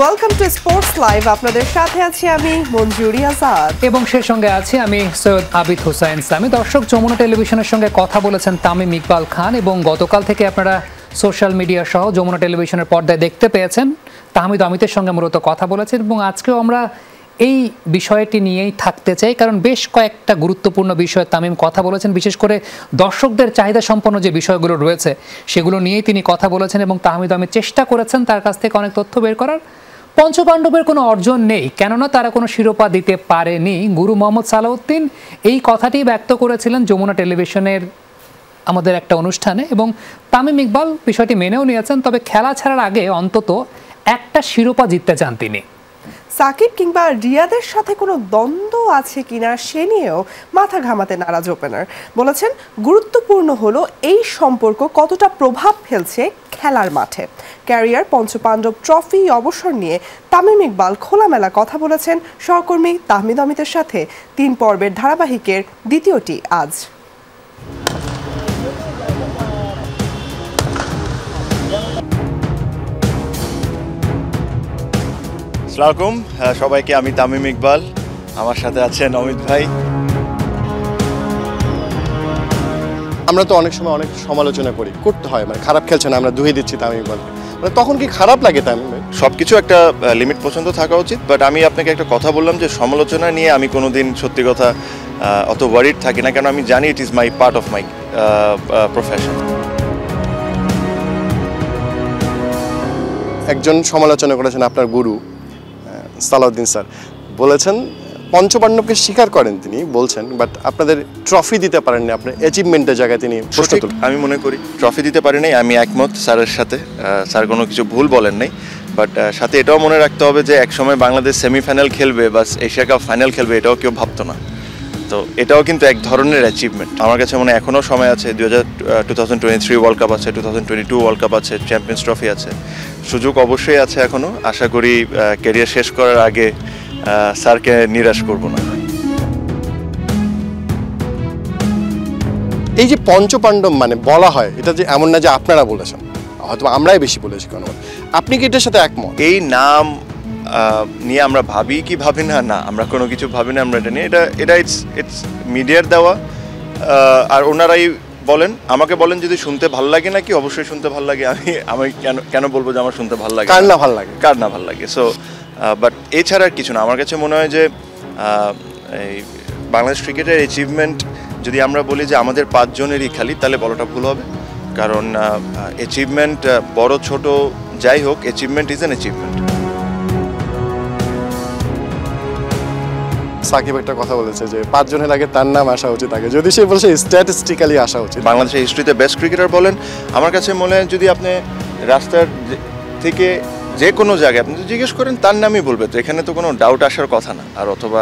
Welcome to sports live. আপনাদের সাথে আছি আমি মঞ্জুরি আজাদ এবং সেই সঙ্গে আছি আমি সৈয়দ আবিদ হোসাইন ইসলামী। দর্শক, যমুনা টেলিভিশনের সঙ্গে কথা বলেছেন তামিম ইকবাল খান এবং গতকাল থেকে আপনারা সোশ্যাল মিডিয়া সহ যমুনা টেলিভিশনের পর্দায় দেখতে পেয়েছেন তাহমিদ অমিতের সঙ্গে মূলত কথা বলেছেন এবং আজকেও আমরা এই বিষয়টি নিয়েই থাকতে চাই, কারণ বেশ কয়েকটা গুরুত্বপূর্ণ বিষয়ে তামিম কথা বলেছেন। বিশেষ করে দর্শকদের চাহিদা সম্পন্ন যে বিষয়গুলো রয়েছে সেগুলো নিয়েই তিনি কথা বলেছেন এবং তাহমিদ অমিত চেষ্টা করেছেন তার কাছ থেকে অনেক তথ্য বের করার। পঞ্চপাণ্ডবের কোনো অর্জন নেই, কেননা তারা কোনো শিরোপা দিতে পারেনি। গুরু মোহাম্মদ সালাউদ্দিন এই কথাটি ব্যক্ত করেছিলেন যমুনা টেলিভিশনের আমাদের একটা অনুষ্ঠানে এবং তামিম ইকবাল বিষয়টি মেনেও নিয়েছেন। তবে খেলা ছাড়ার আগে অন্তত একটা শিরোপা জিততে চান তিনি। সাকিব কিংবা রিয়াদের সাথে কোনো দ্বন্দ্ব আছে কিনা সে নিয়েও মাথা ঘামাতে নারাজ ওপেনার। বলেছেন গুরুত্বপূর্ণ হলো এই সম্পর্ক কতটা প্রভাব ফেলছে খেলার মাঠে। ক্যারিয়ার পঞ্চপাণ্ডব ট্রফি অবসর নিয়ে তামিম ইকবাল খোলামেলা কথা বলেছেন সহকর্মী তাহমিদ অমিতের সাথে। 3 পর্বের ধারাবাহিকের দ্বিতীয়টি আজ। আসসালামু আলাইকুম সবাইকে, আমি তামিম ইকবাল, আমার সাথে আছেন অমিত ভাই। আমরা তো অনেক সময় অনেক সমালোচনা করতে হয়, মানে খারাপ খেলছে না আমরা দুই দিচ্ছি তামিম ইকবালকে, মানে তখন কি খারাপ লাগে তামিম ভাই? সবকিছু একটা লিমিট পর্যন্ত থাকা উচিত, বাট আমি আপনাকে একটা কথা বললাম যে সমালোচনা নিয়ে আমি কোনোদিন সত্যি কথা অত ওয়ারিড থাকি না, কারণ আমি জানি it is my part of my profession. একজন সমালোচনা করেছেন আপনার গুরু সালাউদ্দিন স্যার, বলেছেন পঞ্চপাণ্ডবকে স্বীকার করেন তিনি, বলছেন বাট আপনাদের ট্রফি দিতে পারেননি, আপনার অ্যাচিভমেন্টের জায়গায় তিনি প্রশ্ন তুলেন। আমি মনে করি ট্রফি দিতে পারি নাই, আমি একমত স্যারের সাথে। স্যার কোনো কিছু ভুল বলেন নাই, বাট সাথে এটাও মনে রাখতে হবে যে একসময় বাংলাদেশ সেমিফাইনাল খেলবে বা এশিয়া কাপ ফাইনাল খেলবে, এটাও কেউ ভাবতো না। তো এটাও কিন্তু এক ধরনের অ্যাচিভমেন্ট। আমার কাছে মনে হয় এখনও সময় আছে। 2023 ওয়ার্ল্ড কাপ আছে, 2022 ওয়ার্ল্ড কাপ আছে, চ্যাম্পিয়ন্স ট্রফি আছে, সুযোগ অবশ্যই আছে এখনও। আশা করি ক্যারিয়ার শেষ করার আগে স্যারকে নিরাশ করব না। এই যে পঞ্চপাণ্ডব মানে বলা হয়, এটা যে এমন না যে আপনারা বলেছেন, হয়তো আমরাই বেশি বলেছি, কেন আপনি কি এটার সাথে একমত? এই নাম নিয়ে আমরা ভাবি কি ভাবি না, না আমরা কোনো কিছু ভাবি না আমরা এটা নিয়ে। এটা ইটস মিডিয়ার দেওয়া, আর ওনারাই বলেন, আমাকে বলেন যদি শুনতে ভালো লাগে নাকি, অবশ্যই শুনতে ভালো লাগে। আমি কেন বলবো যে আমার শুনতে ভালো লাগে? কার না ভালো লাগে? কার না ভালো লাগে। সো বাট এছাড়া আর কিছু না। আমার কাছে মনে হয় যে এই বাংলাদেশ ক্রিকেটের অ্যাচিভমেন্ট যদি আমরা বলি যে আমাদের 5 জনেরই খালি, তাহলে বলাটা ভুল হবে। কারণ অ্যাচিভমেন্ট বড় ছোট যাই হোক, achievement is an achievement. Shakib একটা কথা বলেছে যে 5 জনের আগে তার নাম আসা উচিত আগে, যদি সে বলছে স্ট্যাটিস্টিক্যালি আসা উচিত। বাংলাদেশের হিস্ট্রিতে বেস্ট ক্রিকেটার বলেন, আমার কাছে মনে হয় যদি আপনি রাস্তার থেকে যে কোনো জায়গায় আপনি জিজ্ঞেস করেন তার নামই বলবে, তো এখানে তো কোনো ডাউট আসার কথা না। আর অথবা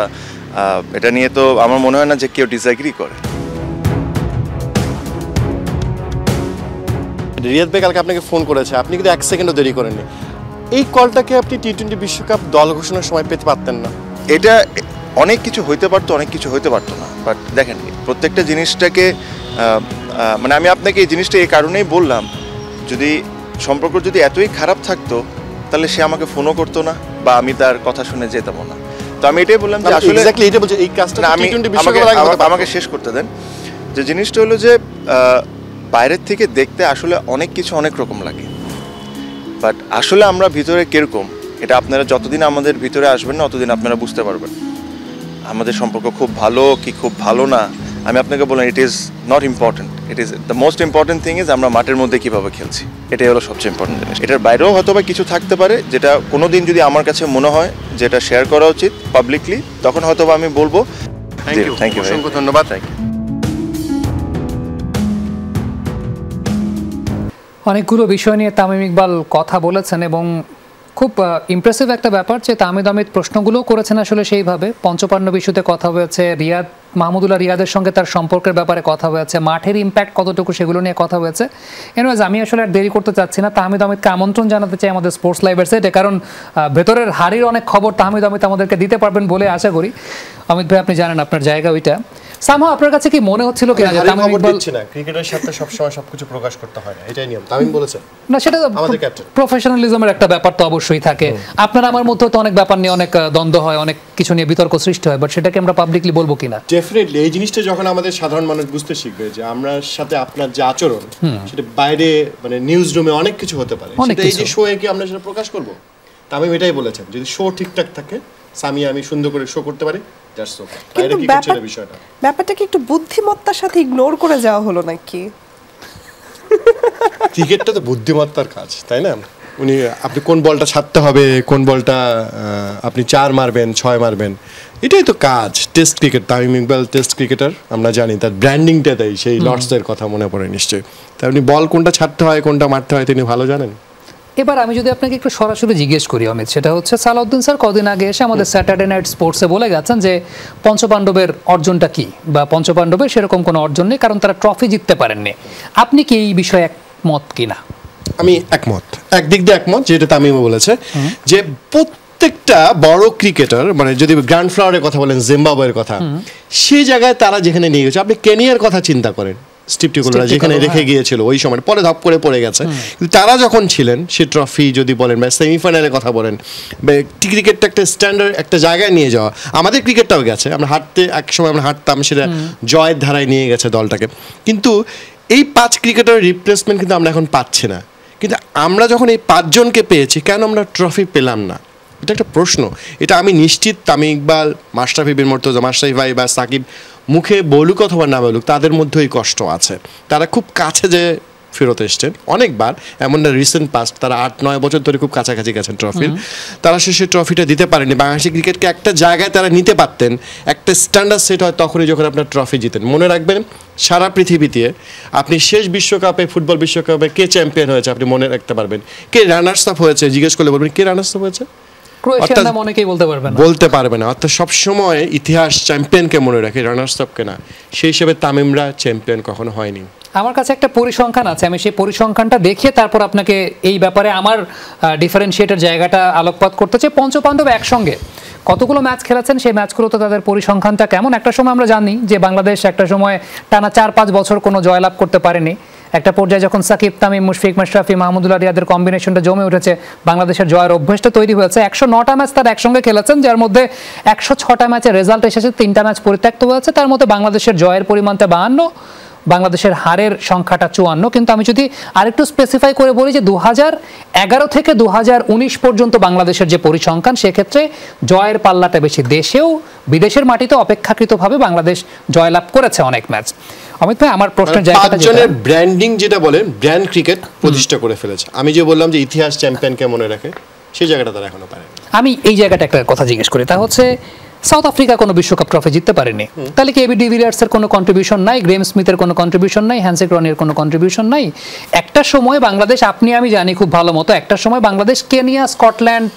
এটা নিয়ে তো আমার মনে হয় না যে কেউ ডিসএগ্রি করে। রিয়াদ ভাই কালকে আপনাকে ফোন করেছে, আপনি কিন্তু 1 সেকেন্ডও দেরি করেননি। এই কলটাকে আপনি টি-20 বিশ্বকাপ দল ঘোষণার সময় পেতে পারতেন না? এটা অনেক কিছু হইতে পারতো, অনেক কিছু হইতে পারতো না। বাট দেখেন, প্রত্যেকটা জিনিসটাকে মানে আমি আপনাকে এই জিনিসটা এই কারণেই বললাম, যদি সম্পর্ক যদি এতই খারাপ থাকতো তাহলে সে আমাকে ফোনও করতো না বা আমি তার কথা শুনে যেতাম না। তো আমি এটাই বললাম যে আসলে এক্স্যাক্টলি এটা বলছে এই কাজটা আমাকে শেষ করতে দেন। যে জিনিসটা হলো যে বাইরের থেকে দেখতে আসলে অনেক কিছু অনেক রকম লাগে, বাট আসলে আমরা ভিতরে কিরকম এটা আপনারা যতদিন আমাদের ভিতরে আসবেন না ততদিন আপনারা বুঝতে পারবেন আমাদের সম্পর্ক খুব ভালো কি খুব ভালো না। আমি আপনাকে বললাম it is not important, it is the most important thing is আমরা মাঠের মধ্যে কীভাবে খেলছি, এটাই হলো সবচেয়ে ইম্পর্টেন্ট জিনিস। এটার বাইরেও হয়তো বা কিছু থাকতে পারে যেটা কোনো দিন যদি আমার কাছে মনে হয় যেটা শেয়ার করা উচিত পাবলিকলি, তখন হয়তো বা আমি বলবো। থ্যাংক ইউ, অসংখ্য ধন্যবাদ। Thank you. অনেকগুলো বিষয় নিয়ে তামিম ইকবাল কথা বলেছেন এবং খুব ইমপ্রেসিভ একটা ব্যাপার যে তাহমিদ অমিত প্রশ্নগুলোও করেছেন আসলে সেইভাবে। পঞ্চপাণ্ডব ইস্যুতে কথা হয়েছে, মাহমুদুল্লাহ রিয়াদের সঙ্গে তার সম্পর্কের ব্যাপারে কথা হয়েছে, মাঠের ইম্প্যাক্ট কতটুকু সেগুলো নিয়ে কথা হয়েছে। এনিওয়েজ, আমি আসলে আর দেরি করতে চাচ্ছি না, তাহমিদ অমিতকে আমন্ত্রণ জানাতে চাই আমাদের স্পোর্টস লাইভের সেটে, কারণ ভেতরের হাড়ির অনেক খবর তাহমিদ অমিত আমাদেরকে দিতে পারবেন বলে আশা করি। অমিত ভাই, আপনি জানেন আপনার জায়গা ওইটা। সামহাও আপনার কাছে কি মনে হচ্ছিল কিনা যে তামিম ইকবাল না ক্রিকেটের সাথে সবসময় সবকিছু প্রকাশ করতে হয় না, এটাই নিয়ম। তামিম বলেছে না, সেটা আমাদের ক্যাপ্টেন, প্রফেশনালিজমের একটা ব্যাপার তো অবশ্যই থাকে। আপনার আমার মধ্যে তো অনেক ব্যাপার নিয়ে অনেক দ্বন্দ্ব হয়, অনেক কিছু নিয়ে বিতর্ক সৃষ্টি হয়, বাট সেটাকে আমরা পাবলিকলি বলবো কিনা? ডেফিনেটলি এই জিনিসটা যখন আমাদের সাধারণ মানুষ বুঝতে শিখবে যে আমরা সাথে আপনার যে আচরণ সেটা বাইরে মানে নিউজ রুমে অনেক কিছু হতে পারে, সেটা এই যে শো এ কি আমরা সেটা প্রকাশ করব। তামিম এটাই বলেছেন, যদি শো ঠিকঠাক থাকে সামি আমি সুন্দর করে শো করতে পারি, দ্যাটস ওকে। বাইরে কি করছে না বিষয়টা, ব্যাপারটা কি একটু বুদ্ধিমত্তার সাথে ইগনোর করে যাওয়া হলো নাকি? ক্রিকেটটা তো বুদ্ধিমত্তার কাজ, তাই না? উনি আপনি কোন বলটা ছাড়তে হবে, কোন বলটা আপনি 4 মারবেন 6 মারবেন, এটাই তো কাজ। Test cricket, Tamim Iqbal test cricketer, আমরা জানি তার ব্র্যান্ডিংটা তাই, সেই লর্ডসের কথা মনে পড়ে নিশ্চয়ই। তাই উনি বল কোনটা ছাড়তে হয় কোনটা মারতে হয় তিনি ভালো জানেন। এবার আমি যদি আপনাকে একটু সরাসরি জিজ্ঞেস করি অমিত, সেটা হচ্ছে সালাউদ্দিন স্যার কদিন আগে এসে আমাদের স্যাটারডে নাইট স্পোর্টসে বলে গেছেন যে পঞ্চপাণ্ডবের অর্জনটা কি, বা পঞ্চপাণ্ডবের সেরকম কোনো অর্জন নেই কারণ তারা ট্রফি জিততে পারেননি। আপনি কি এই বিষয়ে একমত কিনা? আমি একমত, একদিক দিয়ে একমত, যেটা তামিমও বলেছে যে প্রত্যেকটা বড় ক্রিকেটার, মানে যদি গ্র্যান্ড ফ্লাওয়ারের কথা বলেন, জিম্বাবুয়ের কথা, সেই জায়গায় তারা যেখানে নিয়ে গেছে, আপনি কেনিয়ার কথা চিন্তা করেন, স্টিভ টিকোলা যেখানে রেখে গিয়েছিল ওই সময়, পরে ধাপ করে পড়ে গেছে, কিন্তু তারা যখন ছিলেন সে ট্রফি যদি বলেন বা সেমিফাইনালের কথা বলেন, ক্রিকেটটা একটা স্ট্যান্ডার্ড একটা জায়গায় নিয়ে যাওয়া, আমাদের ক্রিকেটটাও গেছে, আমরা হাঁটতে এক সময় আমরা হাঁটতাম, সেটা জয়ের ধারায় নিয়ে গেছে দলটাকে। কিন্তু এই 5 ক্রিকেটারের রিপ্লেসমেন্ট কিন্তু আমরা এখন পাচ্ছি না। কিন্তু আমরা যখন এই 5 জনকে পেয়েছি, কেন আমরা ট্রফি পেলাম না? এটা একটা প্রশ্ন। এটা আমি নিশ্চিত তামিম ইকবাল, মাশরাফি বিন মুর্তজা, মাশরাফি ভাই বা সাকিব মুখে বলুক অথবা না বলুক, তাদের মধ্যেই কষ্ট আছে। তারা খুব কাছে যে ফেরত এসছেন অনেকবার, এমন না রিসেন্ট পাস্ট, তারা 8-9 বছর ধরে খুব কাছাকাছি গেছেন ট্রফির, তারা শেষে ট্রফিটা দিতে পারেনি। বাংলাদেশি ক্রিকেটকে একটা জায়গায় তারা নিতে পারতেন, একটা স্ট্যান্ডার্ড সেট হয় তখনই যখন আপনার ট্রফি জিতেন। মনে রাখবেন, সারা পৃথিবীতে আপনি শেষ বিশ্বকাপে, ফুটবল বিশ্বকাপে কে চ্যাম্পিয়ন হয়েছে আপনি মনে রাখতে পারবেন, কে রানার্স আপ হয়েছে জিজ্ঞেস করলে বলবেন কে রানার্স আপ হয়েছে, বলতে পারবে না। অর্থাৎ সবসময় ইতিহাস চ্যাম্পিয়নকে মনে রাখে, রানার্স আপকে না। সেই হিসেবে তামিমরা চ্যাম্পিয়ন কখনো হয়নি। আমার কাছে একটা পরিসংখ্যান আছে, আমি সেই পরিসংখ্যানটা দেখিয়ে তারপর আপনাকে এই ব্যাপারে আমার ডিফারেন্সিয়েটের জায়গাটা আলোকপাত করতে চাই। পঞ্চপাণ্ডব একসঙ্গে কতগুলো ম্যাচ খেলেছেন, সেই মাছগুলোতে তাদের পরিসংখ্যানটা কেমন? একটা সময় আমরা জানি যে বাংলাদেশ একটা সময় টানা 4-5 বছর কোনো জয়লাভ করতে পারেনি। একটা পর্যায়ে যখন সাকিব, তামিম, মুশফিক, মাশরাফি, মাহমুদুল্লাহ রিয়াদের কম্বিনেশনটা জমে উঠেছে, বাংলাদেশের জয়ের অভ্যাসটা তৈরি হয়েছে। 109টা ম্যাচ তারা একসঙ্গে খেলেছেন, যার মধ্যে 106টা ম্যাচের রেজাল্ট এসেছে, 3টা ম্যাচ পরিত্যক্ত হয়েছে। তার মধ্যে বাংলাদেশের জয়ের পরিমাণটা 52, বাংলাদেশের হারের সংখ্যাটা 54। কিন্তু আমি যদি আরেকটু স্পেসিফাই করে বলি যে 2011 থেকে 2019 পর্যন্ত বাংলাদেশের যে পরিসংখ্যান, সেক্ষেত্রে জয়ের পাল্লাটা বেশি। দেশেও বিদেশের মাটিতে অপেক্ষাকৃতভাবে বাংলাদেশ জয়লাভ করেছে অনেক ম্যাচ। অমিত ভাই, আমার প্রশ্নের জায়গাটা জনের ব্র্যান্ডিং যেটা বলেন, ব্র্যান্ড ক্রিকেট প্রতিষ্ঠা করে ফেলেছে। আমি যে বললাম যে ইতিহাস চ্যাম্পিয়নকে মনে রাখে, সেই জায়গাটা তারা এখনো পারে। আমি এই জায়গাটা একটা কথা জিজ্ঞেস করি, তা হচ্ছে সাউথ আফ্রিকা কোনো বিশ্বকাপ ট্রফি জিততে পারেনি, তাহলে কি এবি ডিভিলিয়ার্সের কোনো কন্ট্রিবিউশন নাই, গ্রেম স্মিথের কোনো কন্ট্রিবিউশন নাই, হ্যান্সিক রনির কোনো কন্ট্রিবিউশন নাই? একটা সময় বাংলাদেশ, আপনি আমি জানি খুব ভালো মতো, একটা সময় বাংলাদেশ কেনিয়া, স্কটল্যান্ড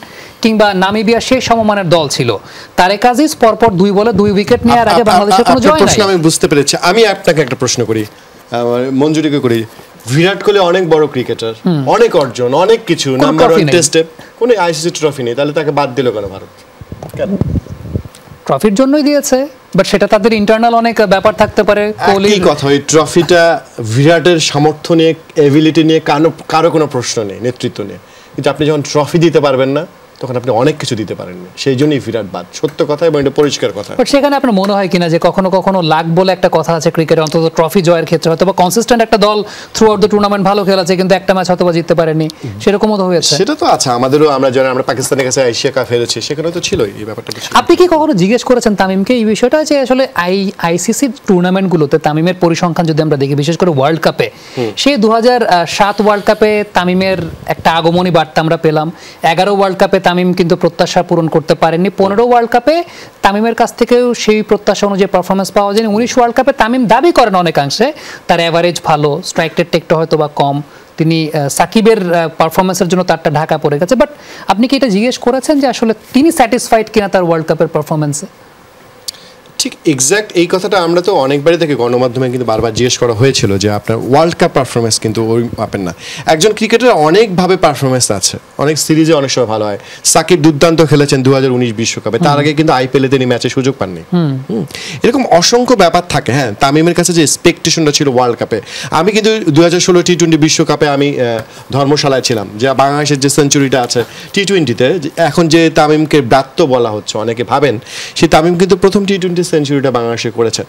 কিংবা নামিবিয়া সেই সমমানের দল ছিল। তারেক আজিজ পরপর 2 বলে 2 উইকেট নেওয়ার আগে বাংলাদেশের কোনো জয় নাই। আমি বুঝতে পেরেছি। আমি আপনাকে একটা প্রশ্ন করি, মঞ্জুরিকে করি। বিরাট কোহলি অনেক বড় ক্রিকেটার, অনেক অর্জন, অনেক কিছু, নাম্বার 1 টেস্টে, কোনো আইসিসি ট্রফি নেই, তাহলে তাকে বাদ দিল কেন ভারত? কেন? ট্রফির জন্যই দিয়েছে, বাট সেটা তাদের ইন্টারনাল অনেক ব্যাপার থাকতে পারে। কোহলির কথা, ওই ট্রফিটা বিরাটের সামর্থ্য নিয়ে, এবিলিটি নিয়ে কারো কোনো প্রশ্ন নেই, নেতৃত্ব নিয়ে। কিন্তু আপনি যখন ট্রফি দিতে পারবেন না, তখন আপনি অনেক কিছু দিতে পারেননি, সেই জন্যই বিরাট বাদ। সত্য কথা এবং এটা পরিষ্কার কথা। বাট সেখানে আপনার মনে হয় কিনা যে কখনো কখনো লাক বলে একটা কথা আছে ক্রিকেটে, অন্তত ট্রফি জয়ের ক্ষেত্রে হয়তো বা কনসিস্টেন্ট একটা দল থ্রু আউট দ্য টুর্নামেন্ট ভালো খেলেছে, কিন্তু একটা ম্যাচ হয়তো বা জিততে পারেনি, সেরকমও তো হয়েছে। সেটা তো আছে, আমাদেরও আমরা জানি, আমরা পাকিস্তানের কাছে এশিয়া কাপ হেরেছি, সেখানে তো ছিলই এই ব্যাপারটা। আপনি কি কখনো জিজ্ঞেস করেছেন তামিমকে এই বিষয়টা, যে আসলে আইসিসি টুর্নামেন্টগুলোতে তামিমের পরিসংখ্যান যদি আমরা দেখি, বিশেষ করে ওয়ার্ল্ড কাপে, সেই 2007 ওয়ার্ল্ড কাপে তামিমের একটা আগমনী বার্তা আমরা পেলাম। 11 ওয়ার্ল্ড কাপে তামিম কিন্তু প্রত্যাশা পূরণ করতে পারেননি। 15 ওয়ার্ল্ড কাপে তামিমের কাছ থেকেও সেই প্রত্যাশা অনুযায়ী পারফরমেন্স পাওয়া যায়নি। 19 ওয়ার্ল্ড কাপে তামিম দাবি করেন অনেকাংশে তার অ্যাভারেজ ভালো, স্ট্রাইক রেটটা একটু হয়তো বা কম, তিনি সাকিবের পারফরমেন্সের জন্য তারটা ঢাকা পড়ে গেছে। বাট আপনি কি এটা জিজ্ঞেস করেছেন যে আসলে তিনি স্যাটিসফাইড কিনা তার ওয়ার্ল্ড কাপের পারফরমেন্সে? ঠিক এক্স্যাক্ট এই কথাটা আমরা তো অনেকবারই থেকে গণমাধ্যমে কিন্তু বারবার জিজ্ঞেস করা হয়েছিল যে আপনার ওয়ার্ল্ড কাপ পারফরমেন্স কিন্তু ওই মাপের না। একজন ক্রিকেটার অনেকভাবে পারফরমেন্স আছে, অনেক সিরিজে অনেক সময় ভালো হয়। সাকিব দুর্দান্ত খেলেছেন 2019 বিশ্বকাপে, তার আগে কিন্তু আইপিএলে তিনি ম্যাচে সুযোগ পাননি। এরকম অসংখ্য ব্যাপার থাকে। হ্যাঁ, তামিমের কাছে যে এক্সপেকটেশনটা ছিল ওয়ার্ল্ড কাপে, আমি কিন্তু 2016 টি-20 বিশ্বকাপে আমি ধর্মশালায় ছিলাম, যে বাংলাদেশের যে সেঞ্চুরিটা আছে টি-20-তে, এখন যে তামিমকে ব্রাত্য বলা হচ্ছে অনেকে ভাবেন, সেই তামিম কিন্তু প্রথম টি-20 সেঞ্চুরিটা বাংলাদেশে করেছেন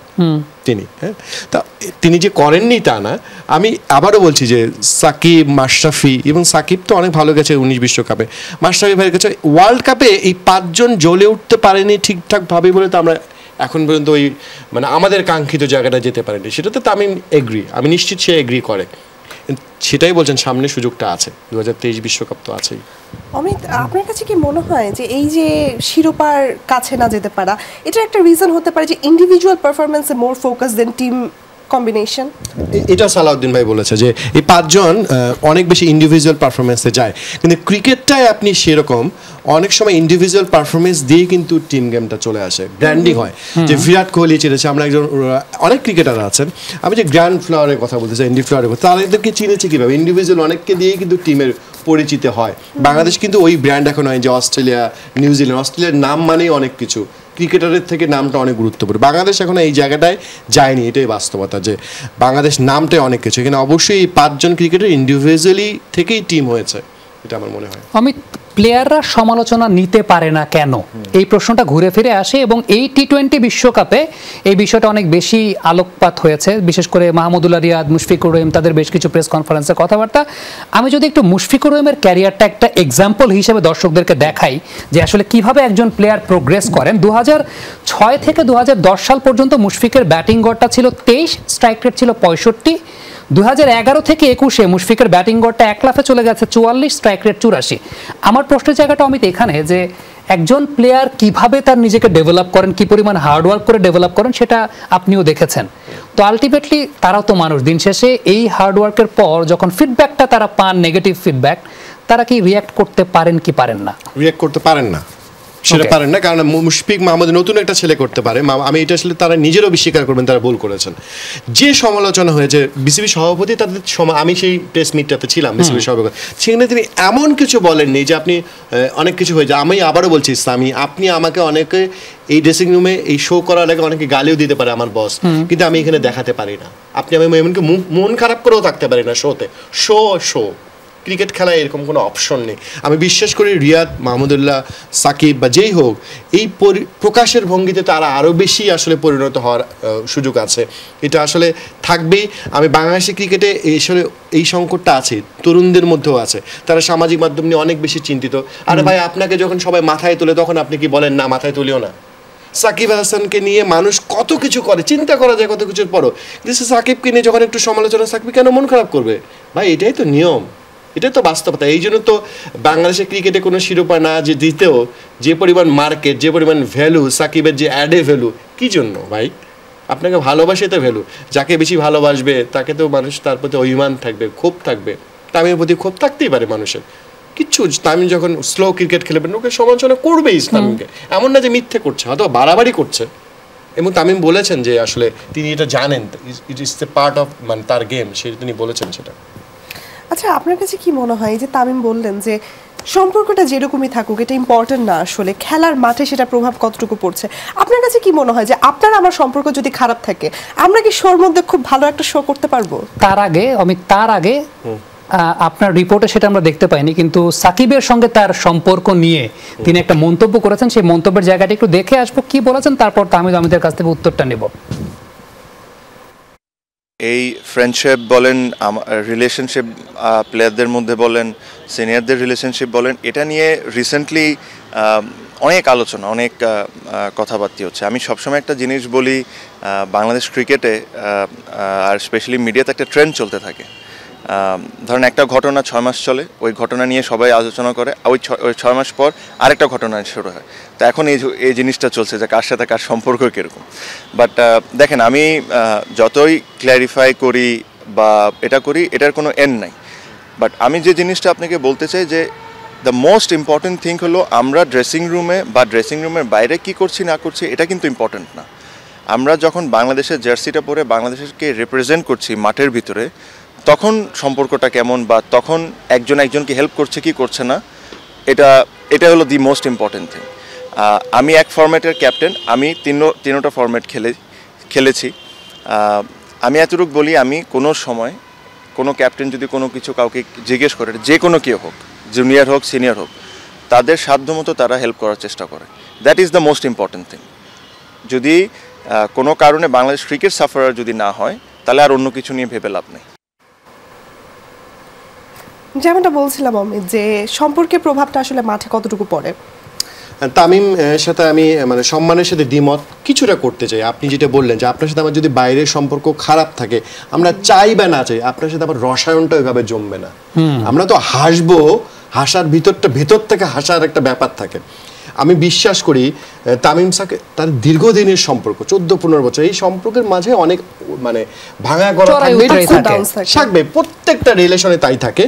তিনি। হ্যাঁ, তা তিনি যে করেননি তা না। আমি আবারও বলছি যে সাকিব, মাশরাফি, এবং সাকিব তো অনেক ভালো গেছে 19 বিশ্বকাপে, মাশরাফি ভাইয়ের কাছে ওয়ার্ল্ড কাপে এই 5 জন জ্বলে উঠতে পারেনি ঠিকঠাকভাবে বলে তো আমরা এখন পর্যন্ত ওই মানে আমাদের কাঙ্ক্ষিত জায়গাটা যেতে পারেনি। সেটা তো তামিম এগ্রি, আমি নিশ্চিত সে এগ্রি করে। সেটাই বলছেন, সামনে সুযোগটা আছে, 2023 বিশ্বকাপ তো আছেই। অমিত, আপনার কাছে কি মনে হয় যে এই যে শিরোপার কাছে না যেতে পারা, এটা একটা রিজন হতে পারে যে ইন্ডিভিজুয়াল পারফরমেন্সে মোর ফোকাস দেন টিম কম্বিনেশন? এটা সালাউদ্দিন ভাই বলেছে যে এই 5 জন অনেক বেশি ইন্ডিভিজুয়াল পারফরমেন্সে যায়, কিন্তু ক্রিকেটটায় আপনি সেরকম অনেক সময় ইন্ডিভিজুয়াল পারফরমেন্স দিয়ে কিন্তু টিম গেমটা চলে আসে, ব্র্যান্ডিং হয়। যে বিরাট কোহলি চিনেছে, আমরা একজন অনেক ক্রিকেটার আছেন, আমি যে গ্র্যান্ড ফ্লাওয়ারের কথা বলতে চাই, ইন্ডি ফ্লাওয়ারের কথা, তাদেরকে চিনেছে কীভাবে? ইন্ডিভিজুয়াল অনেককে দিয়েই কিন্তু টিমের পরিচিত হয়। বাংলাদেশ কিন্তু ওই ব্র্যান্ড এখন হয় যে অস্ট্রেলিয়া, নিউজিল্যান্ড, অস্ট্রেলিয়ার নাম মানেই অনেক কিছু, ক্রিকেটারের থেকে নামটা অনেক গুরুত্বপূর্ণ। বাংলাদেশ এখন এই জায়গাটায় যায়নি, এটাই বাস্তবতা, যে বাংলাদেশ নামটাই অনেক কিছু। এখানে অবশ্যই এই 5 জন ক্রিকেটার ইন্ডিভিজুয়ালি থেকেই টিম হয়েছে, এটা আমার মনে হয়। অমিত, প্লেয়াররা সমালোচনা নিতে পারে না কেন, এই প্রশ্নটা ঘুরে ফিরে আসে, এবং এই টি-20 বিশ্বকাপে এই বিষয়টা অনেক বেশি আলোকপাত হয়েছে, বিশেষ করে মাহমুদুল্লাহ রিয়াদ, মুশফিকুর রহিম, তাদের বেশ কিছু প্রেস কনফারেন্সে কথাবার্তা। আমি যদি একটু মুশফিকুর রহিমের ক্যারিয়ারটা একটা এক্সাম্পল হিসেবে দর্শকদেরকে দেখাই যে আসলে কিভাবে একজন প্লেয়ার প্রোগ্রেস করেন। 2006 থেকে 2010 সাল পর্যন্ত মুশফিকের ব্যাটিং গড়টা ছিল 23, স্ট্রাইক রেট ছিল 65। 2011 থেকে 21-এ মুশফিকের ব্যাটিং গড়টা 1 লাফে চলে গেছে 44, স্ট্রাইক রেট 84। আমার প্রশ্নের জায়গাটা অমিত এখানে যে একজন প্লেয়ার কিভাবে তার নিজেকে ডেভেলপ করেন, কি পরিমাণ হার্ডওয়ার্ক করে ডেভেলপ করেন, সেটা আপনিও দেখেছেন। তো আলটিমেটলি তারাও তো মানুষ, দিন শেষে এই হার্ডওয়ার্কের পর যখন ফিডব্যাকটা তারা পান, নেগেটিভ ফিডব্যাক, তারা কি রিয়্যাক্ট করতে পারেন কি পারেন না? রিয়্যাক্ট করতে পারেন না, সেটা পারেন না, কারণ মুশফিক মাহমুদ নতুন একটা ছেলে করতে পারে। আমি এটা আসলে তারা নিজেরও স্বীকার করবেন তারা ভুল করেছেন। যে সমালোচনা হয়েছে বিসিবি সভাপতি, তাদের আমি সেই প্রেস মিটটাতে ছিলাম বিসিবি সভাপতি, সেখানে তিনি এমন কিছু বলেননি যে আপনি অনেক কিছু হয়ে যায়। আমি আবারও বলছি ইসলামী, আপনি আমাকে অনেকে এই ড্রেসিং রুমে এই শো করার আগে অনেকে গালিও দিতে পারে আমার বস, কিন্তু আমি এখানে দেখাতে পারি না। আমি এমনকি মন খারাপ করেও থাকতে পারি না শোতে। শো ক্রিকেট খেলায় এরকম কোনো অপশন নেই। আমি বিশ্বাস করি রিয়াদ, মাহমুদুল্লাহ, সাকিব বা যেই হোক, এই প্রকাশের ভঙ্গিতে তারা আরও বেশি আসলে পরিণত হওয়ার সুযোগ আছে, এটা আসলে থাকবেই। আমি বাংলাদেশি ক্রিকেটে আসলে এই সংকটটা আছে, তরুণদের মধ্যেও আছে, তারা সামাজিক মাধ্যম নিয়ে অনেক বেশি চিন্তিত। আরে ভাই, আপনাকে যখন সবাই মাথায় তোলে তখন আপনি কি বলেন না মাথায় তুলিও না? সাকিব হাসানকে নিয়ে মানুষ কত কিছু করে, চিন্তা করা যায় কত কিছুর পরও, কিন্তু সাকিবকে নিয়ে যখন একটু সমালোচনা, সাকিব কেন মন খারাপ করবে? ভাই, এটাই তো নিয়ম, এটাই তো বাস্তবতা। এই জন্য তো বাংলাদেশের ক্রিকেটে কোনো শিরোপা না যে দিতেও যে পরিমাণ মার্কেট, যে পরিমাণ ভ্যালু, সাকিবের যে অ্যাডে ভ্যালু, কী জন্য ভাই? আপনাকে ভালোবাসে তো ভ্যালু, যাকে বেশি ভালোবাসবে তাকে তো মানুষ তার প্রতি অভিমান থাকবে, ক্ষোভ থাকবে। তামিমের প্রতি ক্ষোভ থাকতেই পারে মানুষের, কিচ্ছু। তামিম যখন স্লো ক্রিকেট খেলবেন, ওকে সমালোচনা করবেই তামিমকে, এমন না যে মিথ্যে করছে, হয়তো বাড়াবাড়ি করছে। এবং তামিম বলেছেন যে আসলে তিনি এটা জানেন, it is the part of মানে তার গেম, সেটা তিনি বলেছেন সেটা। আচ্ছা, আপনার কাছে কি মনে হয় যে তামিম বললেন যে সম্পর্কটা যেরকমই থাকুক, এটা ইম্পর্টেন্ট না, আসলে খেলার মাঠে সেটা প্রভাব কতটুকু পড়ছে? আপনার কাছে কি মনে হয় যে আপনার আমার সম্পর্ক যদি খারাপ থাকে, আমরা কি শোর মধ্যে খুব ভালো একটা শো করতে পারবো? তার আগে আপনার রিপোর্টে সেটা আমরা দেখতে পাইনি, কিন্তু সাকিবের সঙ্গে তার সম্পর্ক নিয়ে তিনি একটা মন্তব্য করেছেন, সেই মন্তব্যের জায়গাটা একটু দেখে আসবো কি বলেছেন, তারপর তামিম আমিদের কাছ থেকে উত্তরটা নেব। এই ফ্রেন্ডশিপ বলেন, রিলেশনশিপ প্লেয়ারদের মধ্যে বলেন, সিনিয়রদের রিলেশনশিপ বলেন, এটা নিয়ে রিসেন্টলি অনেক আলোচনা, অনেক কথাবার্তা হচ্ছে। আমি সবসময় একটা জিনিস বলি, বাংলাদেশ ক্রিকেটে আর স্পেশালি মিডিয়াতে একটা ট্রেন্ড চলতে থাকে। ধরেন একটা ঘটনা 6 মাস চলে, ওই ঘটনা নিয়ে সবাই আলোচনা করে, ওই 6 মাস পর আরেকটা ঘটনা শুরু হয়। তো এখন এই জিনিসটা চলছে যে কার সাথে কার সম্পর্ক কীরকম। বাট দেখেন, আমি যতই ক্ল্যারিফাই করি বা এটা করি, এটার কোনো এন্ড নাই। বাট আমি যে জিনিসটা আপনাকে বলতে চাই যে দ্য মোস্ট ইম্পর্টেন্ট থিং হলো আমরা ড্রেসিং রুমে বা ড্রেসিং রুমের বাইরে কী করছি না করছি, এটা কিন্তু ইম্পর্টেন্ট না। আমরা যখন বাংলাদেশের জার্সিটা পরে বাংলাদেশকে রিপ্রেজেন্ট করছি মাঠের ভিতরে, তখন সম্পর্কটা কেমন বা তখন একজন একজনকে হেল্প করছে কি করছে না, এটা হলো দি মোস্ট ইম্পর্টেন্ট থিং। আমি এক ফরম্যাটের ক্যাপ্টেন, আমি তিনোটা ফরম্যাট খেলেছি। আমি এতটুকু বলি, আমি কোনো সময় কোনো ক্যাপ্টেন যদি কোনো কিছু কাউকে জিজ্ঞেস করে, যে কোনো কেউ হোক, জুনিয়র হোক সিনিয়র হোক, তাদের সাধ্যমতো তারা হেল্প করার চেষ্টা করে। That is the most important thing. যদি কোনো কারণে বাংলাদেশ ক্রিকেট সাফারার যদি না হয়, তাহলে আর অন্য কিছু নিয়ে ভেবে লাভ নেই। যেমনটা বলছিলাম অমিত, যে সম্পর্কের প্রভাবটা আসলে মাঠে কতটুকু পড়ে। তামিম সাথে আমি মানে সম্মানের সাথে দ্বিমত কিছুটা করতে চাই। আপনি যেটা বললেন যে আপনার সাথে আমার যদি বাইরের সম্পর্ক খারাপ থাকে, আমরা চাই বা না চাই, আপনার সাথে আবার রসায়নটা ওইভাবে জমবে না। আমরা তো হাসবো, হাসার ভেতর থেকে হাসার একটা ব্যাপার থাকে। আমি বিশ্বাস করি তামিম সাকে তার দীর্ঘদিনের সম্পর্ক 14-15 বছর, এই সম্পর্কের মাঝে অনেক মানে ভাঙা গড়া থাকবে, প্রত্যেকটা রিলেশনে তাই থাকে।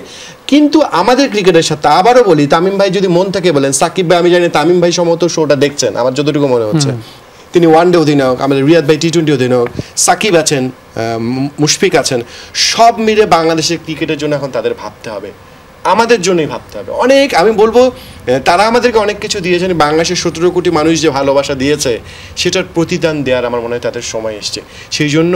কিন্তু আমাদের ক্রিকেটের সাথে আবারও বলি, তামিম ভাই যদি মন থেকে বলেন, সাকিব ভাই আমি জানি তামিম ভাই সম্ভবত শোটা দেখছেন, আমার যতটুকু মনে হচ্ছে তিনি ওয়ানডে অধিনায়ক, আমাদের রিয়াদ ভাই টি-20 অধিনায়ক, সাকিব আছেন, মুশফিক আছেন, সব মিলে বাংলাদেশের ক্রিকেটের জন্য এখন তাদের ভাবতে হবে, আমাদের জন্যই ভাবতে হবে। অনেক আমি বলবো তারা আমাদেরকে অনেক কিছু দিয়েছেন, বাংলাদেশের 17 কোটি মানুষ যে ভালোবাসা দিয়েছে সেটার প্রতিদান দেওয়ার আমার মনে হয় তাদের সময় এসছে। সেই জন্য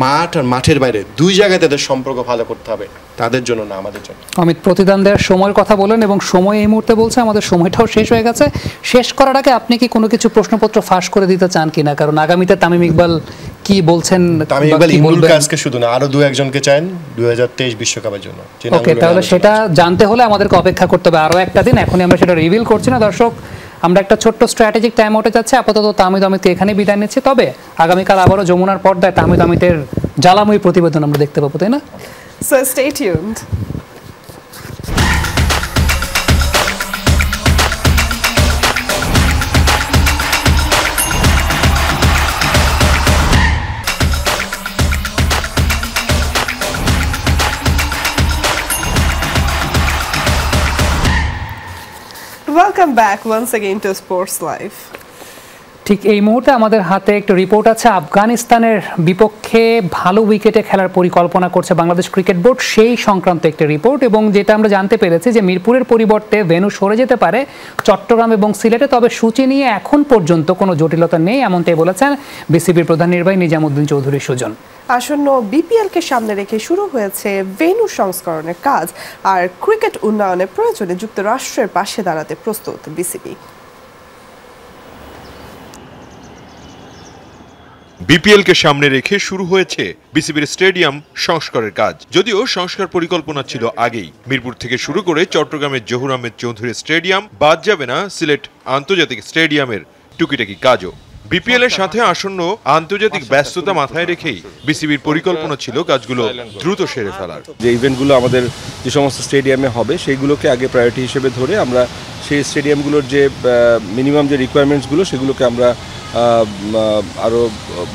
মাঠ আর মাঠের বাইরে দুই জায়গায় তাদের সম্পর্ক ভালো করতে হবে, তাদের জন্য না আমাদের জন্য। অমিত প্রতিদান দেওয়ার সময়ের কথা বলেন এবং সময় এই মুহূর্তে বলছে আমাদের সময়টাও শেষ হয়ে গেছে। শেষ করার আগে আপনি কি কোনো কিছু প্রশ্নপত্র ফাঁস করে দিতে চান কিনা? কারণ আগামীতে তামিম ইকবাল কি বলছেন, তামিম ইকবাল ইমরুল কাজকে শুধু না আরো 2-1 চান 2023 বিশ্বকাপের জন্য। ওকে, তাহলে সেটা জানতে হলে আমাদেরকে অপেক্ষা করতে হবে আরো একটা দিন। এখনই আমরা সেটা রিভিল করছি না। দর্শক, আমরা একটা ছোট্ট স্ট্র্যাটেজিক টাইম আউটে যাচ্ছি। আপাতত তাহমিদ অমিতকে এখানে বিদায় নিচ্ছি। তবে আগামীকাল আবারও যমুনার পর্দায় তাহমিদ অমিতের জ্বালাময়ী প্রতিবেদন আমরা দেখতে পাবো, তাই না? So stay tuned. Welcome back once again to Sports Life. ঠিক এই মুহূর্তে আমাদের হাতে একটা রিপোর্ট আছে। আফগানিস্তানের বিপক্ষে ভালো উইকেটে খেলার পরিকল্পনা করছে বাংলাদেশ ক্রিকেট বোর্ড, সেই সংক্রান্ত একটা রিপোর্ট। এবং যেটা আমরা জানতে পেরেছি যে মিরপুরের পরিবর্তে ভেন্যু সরে যেতে পারে চট্টগ্রাম এবং সিলেটে। তবে সূচি নিয়ে এখন পর্যন্ত কোনো জটিলতা নেই, এমনটাই বলেছেন বিসিবির প্রধান নির্বাহী নিজামুদ্দিন চৌধুরী সুজন। আসন্ন বিপিএলকে সামনে রেখে শুরু হয়েছে ভেন্যু সংস্করণের কাজ, আর ক্রিকেট উন্নয়নের প্রয়োজনে যুক্তরাষ্ট্রের পাশে দাঁড়াতে প্রস্তুত বিসিবি। বিপিএলকে সামনে রেখে শুরু হয়েছে বিসিবির স্টেডিয়াম সংস্কারের কাজ। যদিও সংস্কার পরিকল্পনা ছিল আগেই, মিরপুর থেকে শুরু করে চট্টগ্রামের জহুর আহমেদ চৌধুরী স্টেডিয়াম বাদ যাবে না সিলেট আন্তর্জাতিক স্টেডিয়ামের টুকিটাকি কাজও। বিপিএল এর সাথে আসন্ন আন্তর্জাতিক ব্যস্ততা মাথায় রেখেই বিসিবির পরিকল্পনা ছিল কাজগুলো দ্রুত সেরে ফেলার। যে ইভেন্টগুলো আমাদের যে সমস্ত স্টেডিয়ামে হবে সেইগুলোকে আগে প্রায়োরিটি হিসেবে ধরে আমরা সেই স্টেডিয়ামগুলোর যে মিনিমাম যে রিকোয়ারমেন্টসগুলো সেগুলোকে আমরা আরো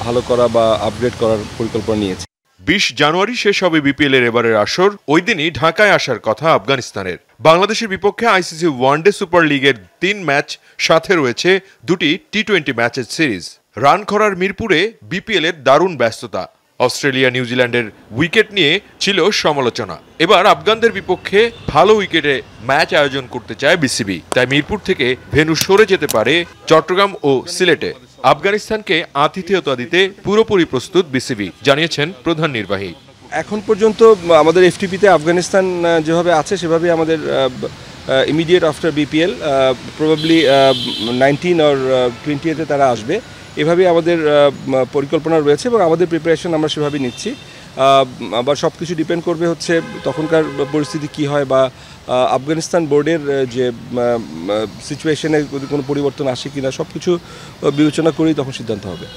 ভালো করা বা আপগ্রেড করার পরিকল্পনা নিয়েছি। 20 জানুয়ারি শেষ হবে বিপিএল এর এবারের আসর। ওই দিনই ঢাকায় আসার কথা আফগানিস্তানের। বাংলাদেশের বিপক্ষে আইসিসি ওয়ানডে সুপার লিগের 3 ম্যাচ, সাথে রয়েছে 2টি টি-20 ম্যাচের সিরিজ। রানখরার মিরপুরে বিপিএল এর দারুণ ব্যস্ততা। অস্ট্রেলিয়া নিউজিল্যান্ডের উইকেট নিয়ে ছিল সমালোচনা। এবার আফগানদের বিপক্ষে ভালো উইকেটে ম্যাচ আয়োজন করতে চায় বিসিবি, তাই মিরপুর থেকে ভেন্যু সরে যেতে পারে চট্টগ্রাম ও সিলেটে। আফগানিস্তানকে আতিথেয়তা দিতে পুরোপুরি প্রস্তুত বিসিবি, জানিয়েছেন প্রধান নির্বাহী। এখন পর্যন্ত আমাদের এফটিপিতে আফগানিস্তান যেভাবে আছে সেভাবে আমাদের immediate after BPL probably 19 or 20-তে তারা আসবে, এভাবেই আমাদের পরিকল্পনা রয়েছে এবং আমাদের প্রিপারেশন আমরা সেভাবেই নিচ্ছি। আবার সব কিছু ডিপেন্ড করবে হচ্ছে তখনকার পরিস্থিতি কি হয় বা আফগানিস্তান বোর্ডের যে সিচুয়েশনে যদি কোনো পরিবর্তন আসে কিনা, সব কিছু বিবেচনা করেই তখন সিদ্ধান্ত হবে।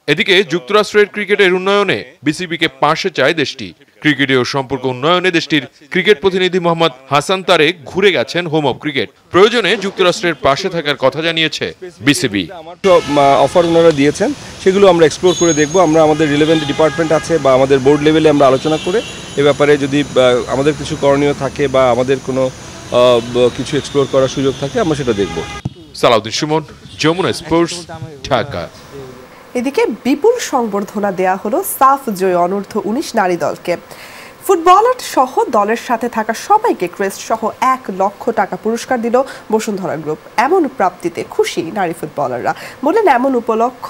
এদিকে যুক্তরাষ্ট্রের ক্রিকেটের উন্নয়নে বিসিবিকে পাশে চায় দেশটি। ক্রিকেটীয় সম্পর্ক উন্নয়নে দেশটির ক্রিকেট প্রতিনিধি মোহাম্মদ হাসান তারেক ঘুরে গেছেন হোম অফ ক্রিকেট। প্রয়োজনে যুক্তরাষ্ট্রের পাশে থাকার কথা জানিয়েছে বিসিবি। অফার ওনারা দিয়েছেন, সেগুলো আমরা এক্সপ্লোর করে দেখব। আমরা আমাদের রিলেভেন্ট ডিপার্টমেন্ট আছে বা আমাদের বোর্ড লেভেলে আমরা আলোচনা করে এ ব্যাপারে যদি আমাদের কিছু করণীয় থাকে বা আমাদের কোনো কিছু এক্সপ্লোর করার সুযোগ থাকে আমরা সেটা দেখব। সালাউদ্দিন সুমন, যমুনা স্পোর্টস, ঢাকা। এদিকে বিপুল সংবর্ধনা দেয়া হলো সাফ জয়ী অনূর্ধ্ব 19 নারী দলকে। ফুটবলার সহ দলের সাথে থাকা সবাইকে ক্রেস্ট সহ 1 লক্ষ টাকা পুরস্কার দিল বসুন্ধরা গ্রুপ। এমন প্রাপ্তিতে খুশি নারী ফুটবলাররা, বললেন এমন উপলক্ষ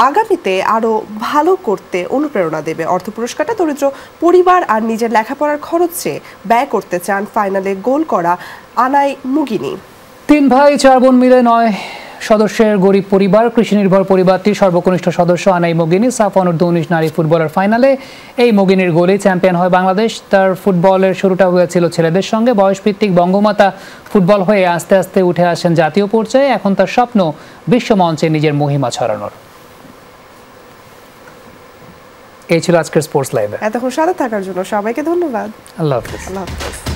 আগামীতে আরো ভালো করতে অনুপ্রেরণা দেবে। অর্থ পুরস্কারটা দরিদ্র পরিবার আর নিজের লেখাপড়ার খরচে ব্যয় করতে চান ফাইনালে গোল করা আনাই মুগিনি। 3 ভাই 4 বোন মিলে 9 সদস্যের গরিব পরিবার, কৃষি নির্ভর পরিবারটির সর্বকনিষ্ঠ সদস্য আনাই মুগিনি সাফ অনূর্ধ্ব 19 নারী ফুটবলার ফাইনালে। এই মুগিনির গোলে চ্যাম্পিয়ন হয় বাংলাদেশ। তার ফুটবলের শুরুটা হয়েছিল ছেলেদের সঙ্গে। বয়সভিত্তিক বঙ্গমাতা ফুটবল হয়ে আস্তে আস্তে উঠে আসেন জাতীয় পর্যায়ে। এখন তার স্বপ্ন বিশ্বমঞ্চে নিজের মহিমা ছড়ানোর। এই ছিল আজকের স্পোর্টস লাইভে। এতক্ষণ সাথে থাকার জন্য সবাইকে ধন্যবাদ। আল্লাহ হাফেজ। আল্লাহ হাফেজ।